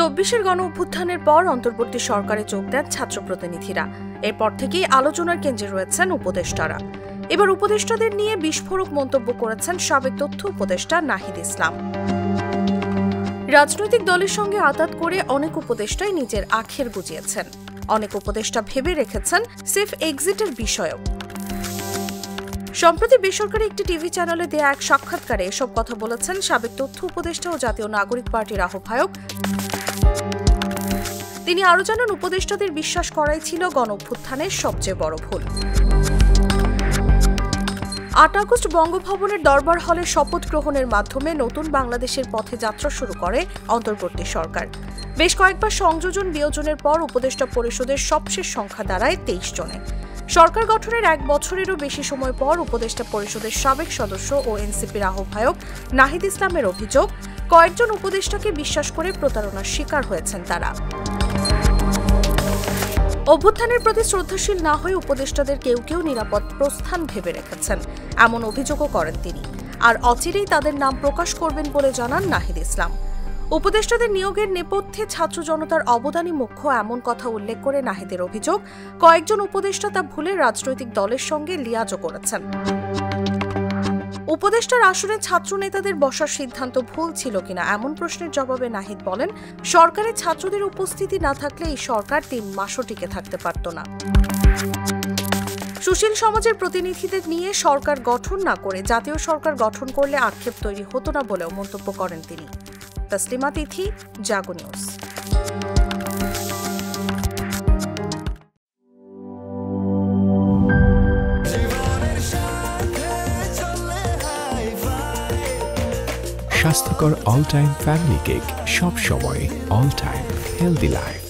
২৪-এর গণ অভ্যুত্থানের পর অন্তর্বর্তী সরকারে যোগ দেন ছাত্র প্রতিনিধিরা। এরপর থেকেই আলোচনার কেন্দ্রে রয়েছেন উপদেষ্টারা। এবার উপদেষ্টাদের নিয়ে বিস্ফোরক মন্তব্য করেছেন সাবেক তথ্য উপদেষ্টা নাহিদ ইসলাম। রাজনৈতিক দলের সঙ্গে আঁতাত করে অনেক উপদেষ্টাই নিজের আখের গুজিয়েছেন। অনেক উপদেষ্টা ভেবে রেখেছেন সেফ এক্সিটের বিষয়েও। সম্প্রতি বেসরকারি একটি টিভি চ্যানেলে দেয়া এক সাক্ষাৎকারে এসব কথা বলেছেন সাবেক তথ্য উপদেষ্টা ও জাতীয় নাগরিক পার্টির আহ্বায়ক। তিনি আরও জানান, উপদেষ্টাদের বিশ্বাস করাই ছিল গণ অভ্যুত্থানের সবচেয়ে বড় ভুল। ৮ আগস্ট বঙ্গভবনের দরবার হলে শপথ গ্রহণের মাধ্যমে নতুন বাংলাদেশের পথে যাত্রা শুরু করে অন্তর্বর্তী সরকার। বেশ কয়েকবার সংযোজন বিয়োজনের পর উপদেষ্টা পরিষদের সবশেষ সংখ্যা দাঁড়ায় ২৩ জনে। সরকার গঠনের ১ বছরেরও বেশি সময় পর উপদেষ্টা পরিষদের সাবেক সদস্য ও এনসিপির আহ্বায়ক নাহিদ ইসলামের অভিযোগ, কয়েকজন উপদেষ্টাকে বিশ্বাস করে প্রতারণার শিকার হয়েছেন তারা। অভ্যুত্থানের প্রতি শ্রদ্ধাশীল না হয়ে উপদেষ্টাদের কেউ কেউ নিরাপদ প্রস্থান ভেবে রেখেছেন, এমন অভিযোগও করেন তিনি। আর অচিরেই তাদের নাম প্রকাশ করবেন বলে জানান নাহিদ ইসলাম। উপদেষ্টাদের নিয়োগের নেপথ্যে ছাত্র জনতার অবদানই মুখ্য, এমন কথা উল্লেখ করে নাহিদের অভিযোগ, কয়েকজন উপদেষ্টা তা ভুলে রাজনৈতিক দলের সঙ্গে লিয়াজও করেছেন। উপদেষ্টার আসনে ছাত্র নেতাদের বসার সিদ্ধান্ত ভুল ছিল কিনা এমন প্রশ্নের জবাবে নাহিদ বলেন, সরকারে ছাত্রদের উপস্থিতি না থাকলে এই সরকার ৩ মাসও টিকে থাকতে পারত না। সুশীল সমাজের প্রতিনিধিদের নিয়ে সরকার গঠন না করে জাতীয় সরকার গঠন করলে আক্ষেপ তৈরি হতো না বলেও মন্তব্য করেন তিনি। তসলিমা তিথি, জাগো নিউজ। স্বাস্থ্যকর অল টাইম ফ্যামিলি কেক, সব সময় অল টাইম হেলদি লাইফ।